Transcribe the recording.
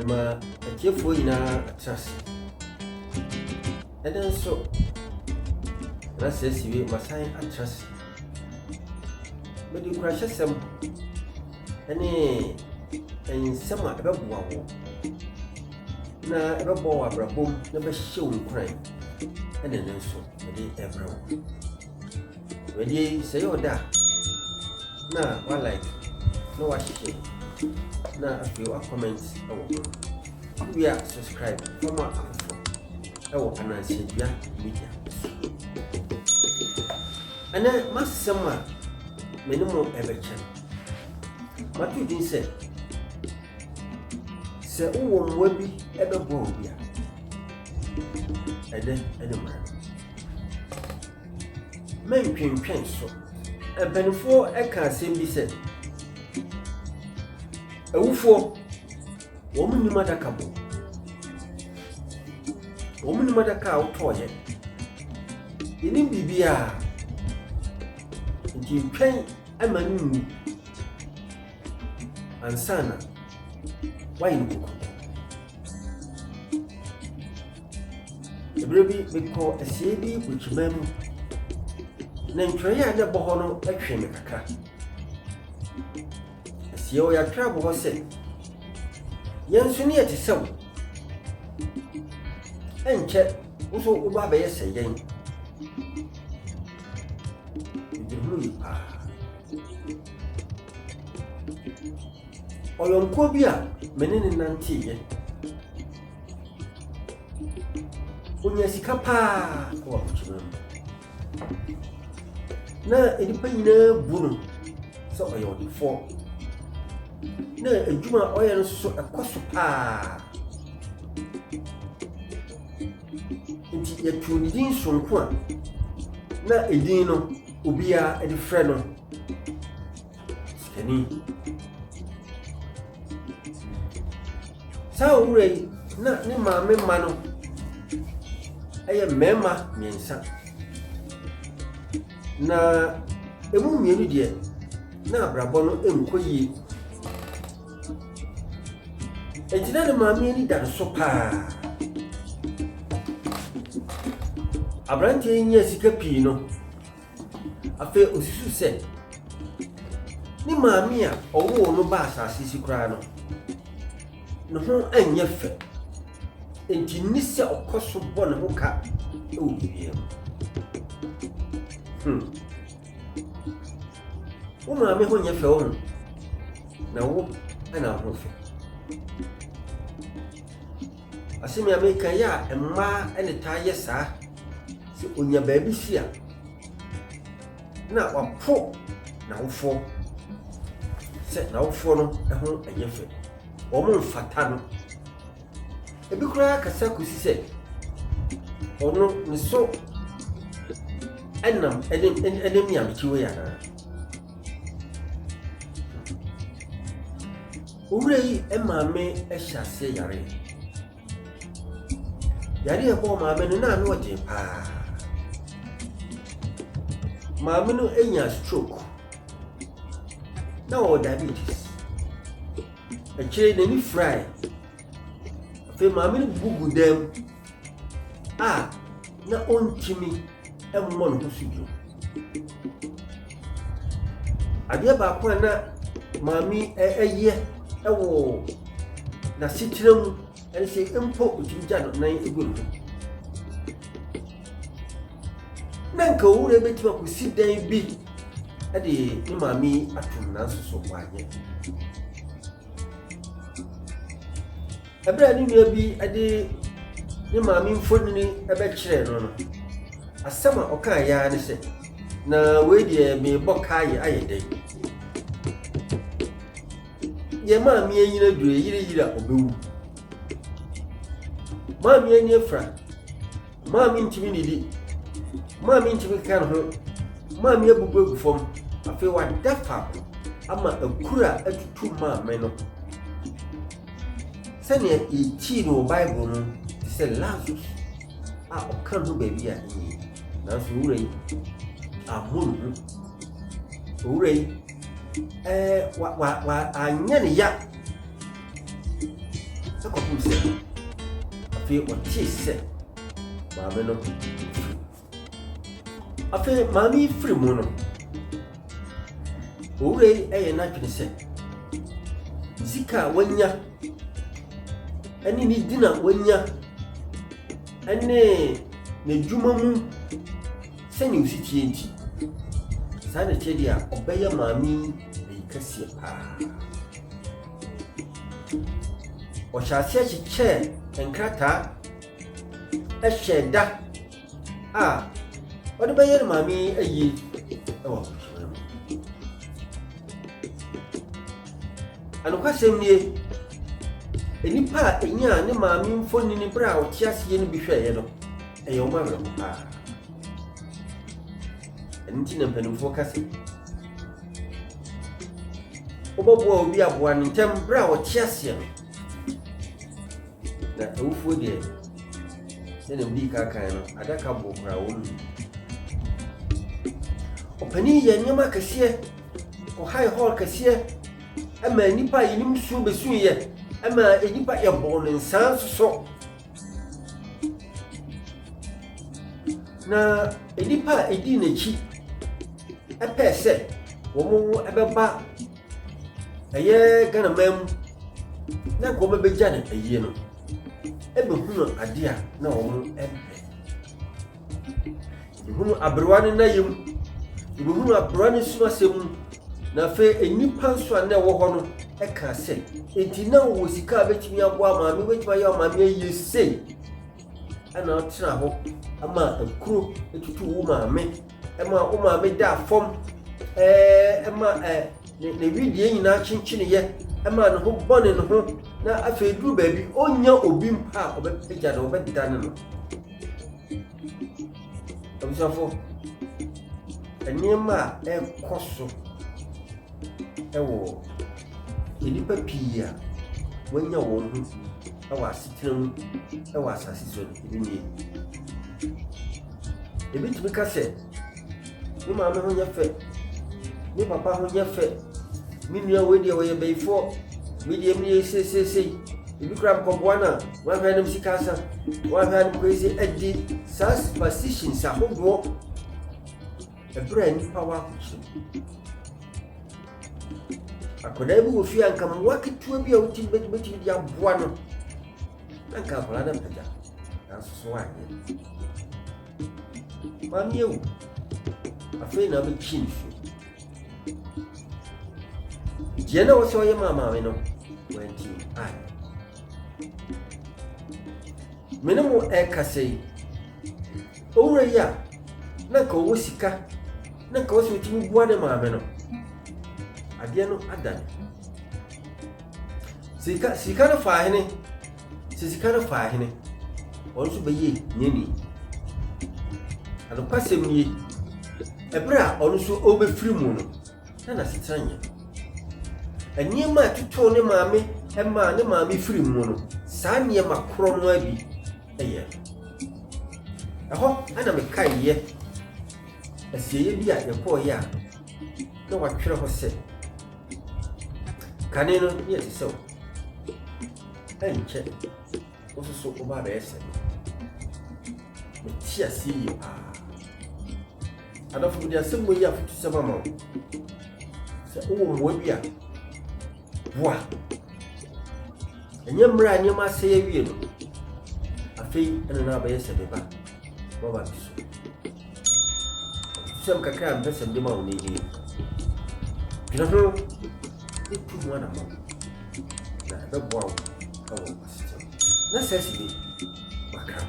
ma atiefo ina atrase and then so na says we masan atrase medi kura hyesem ene ensem a ebeboa wo na ebebo abrabom na be hyew nkran ene nenso medi ebro wedi say oda na wa like no wa share na afi wa comment we are subscribe for more afo anansia media ana masama menimo ebechen matu din se uwo mwabi ebebo obia ene ma men twentwen so empanifo eka asem bi se awufo wo munni madaka bo wo munni madaka utoye yini bibia nti twen amanu ansana why you go ebrebi biko asiebi buchimam na ntwaya na boho no atwe me kakra asie o ya twa boho se yensu ne yete sew enche uso uba be yese yen oyonko bi a menene nantiye onya sika pa ko abuchimam na edipa nyina bunu so oyodifo na ejuma oya no so ekoso pa nti yatuni din sonko a na edin no obia edi frɛ no skani sa owurei na ne maame ma no eye mema miensa na emu mienu de na abrabɔ no enkoyi etina ne maame ni da so pa abrante nya sika pii no afa osisu se ni maame a owo no ba asase sikura no ho anya fe enti ni se okoso bɔ ne ho ka e wo bibia wo maame ho nya fe wo na wo ana ho fe asemi America ya emma ene ta yesa si onya baabi sia na wapo na wofo se na wofo no ho anya fe wo mo mfata no ebi kura kasa kusi se ono ne so enam edem ya mchiwe ya na urei emame ehase yare ebo maame no na no je pa maame no enya stroke na o diabetes akire de ni fry fe maame no bugu dem na ontimi emmo no suju adia ba ko na maame eye ewo na sitiram en se empo ujinja no nan eguru nanka wure betima ku sidan bi ade ni maame atum na so kwanye ebra ni nua bi ade ni maame mfoni ebe kire no asama oka ya ne se na we de me bokaye ayede ye maame anyina dure yire obewu maame anya fra maame ntimi nidi maame ntimi kan ho maame abubu fom afi wa dafa ama akura atutu maame no sene iti no bible no se Lazarus okan ho baby a ni na so urei amunu urei wa anya ne ya akɔpem sɛ afei ɔte sɛ maame no afei maame yi firi mu no owura yi ɛyɛ n'adwene sɛ sika a wanya ɛne ne di na wanya ɛne n'adwuma mu sɛnea osi tie nti saa na kyɛ deɛ a ɔbɛyɛ maame yi ɛyi kɛseɛ paa. Ɔhyɛ aseɛ kyekyɛɛ nkrataa ɛhyɛ da a ɔde bɛyɛ no maame yi ayie ɛwɔ abusua mu. Anokwasɛm nie, nnipa a ɛnya ne maame mfonini bere a ɔte aseɛ no bi hwɛeɛ no ɛyɛ wɔn awerɛho paa. Ɛno nti na mpanimfoɔ ka sɛ wobɛboa obi aboa ne ntɛm bere a ɔte aseɛ no na awufuo deɛ sɛdeɛ mdi kakan no adaka bɔ koraa wɔ mu. Ɔpanin yɛ nneɛma kɛseɛ ɔhae hall kɛseɛ ama nnipa a yɛnim suo bɛsuuyɛ ama nnipa yɛbɔɔ ne nsaa soso na nnipa a ɛdi n'akyi ɛpɛɛ sɛ wɔn ɛbɛba ɛyɛ Ghana man mu na nka wɔbɛbɛgya ne ayie no ɛbɛhunu adeɛ a na wɔn ɛmpɛ. Ɛbɛhunu aberewa no n'ayam, ɛbɛhunu aberewa no nsumasɛm mu, na afei nnipa nso a na ɛwɔ hɔ no ɛka sɛ enti na wɔ sika a bɛtumi aboa maame bɛtumi ayɛ maame ayie sei ɛna ɔtena hɔ ama akuro ɛtutu wo maame ɛma wo maame da fam ɛma ne widie nyinaa kyenkyeneyɛ ɛma ne ho bɔne ne ho na afei duru baabi ɔnya obi mpa a ɔbɛpagya no ɔbɛdane no. Abusuafo, nneɛma a ɛkɔ so ɛwɔ nnipa pii a wɔanya wɔn ho ɛwɔ asetena mu ɛwɔ asase so no ebi nie. Ebi tumi ka sɛ me maame ho nyɛ fɛ, me papa ho nyɛ fɛ, me nua wei deɛ wɔyɛ bɛyifoɔ, me deɛ me yɛ seesei. Ebi kura mpɔboa no a wɔahwɛ anom sika asa, wɔahwɛ anom kɔsi adi saa superstitions ahodoɔ ɛberɛ a nnipa wɔ akɔkyerɛ. Akwadaa bi wɔ fie a nka mmoa ketewa bi a wotumi de aboa no na nka akwadaa no mpagya nanso so anyɛ. Maame ewu afei na wobɛkyi ne so. Deɛ na wɔ sɛ ɔyɛ maa maame no wanti anyɛ. Mene mo ɛkasa yi owura yi a na nka ɔwɔ sika na nka ɔsɛ ɔtumi boa ne maame no adeɛ no adane. Sika no faa hene, sika no faa hene ɔno nso bɛyɛ nyani. Anokwasɛm nie, ɛberɛ a ɔno nso ɔbɛfiri mu no na n'asetena nyɛ. Nneɛma a ɛtotoo ne maame ɛmaa ne maame firi mu no saa nneɛma korɔ no abi ɛyɛ. Ɛhɔ ana mekaeɛ asieeɛ bi a yɛkɔɔyɛ a na watwerɛ hɔ sɛ kane no ne yɛte sɛ wo ɛnkyɛ wo so so woba bɛyɛ sɛ mete aseɛ yie paa. Adɔfo de asɛm wɔ yi a foto sɛm ama wo sɛ wowɔ mmoa bi a boa ɛnyɛ mmerɛ a nneɛma asɛe awie no afei ɛna na abɛyɛ sɛ bɛba wɔba bi so. Sɛm kakra a mpɛ sɛ mde ma wo no nie dwene ho ɛtu ho anama na ɛbɛboa wo ɛwɔ asetena na sɛ si bi makra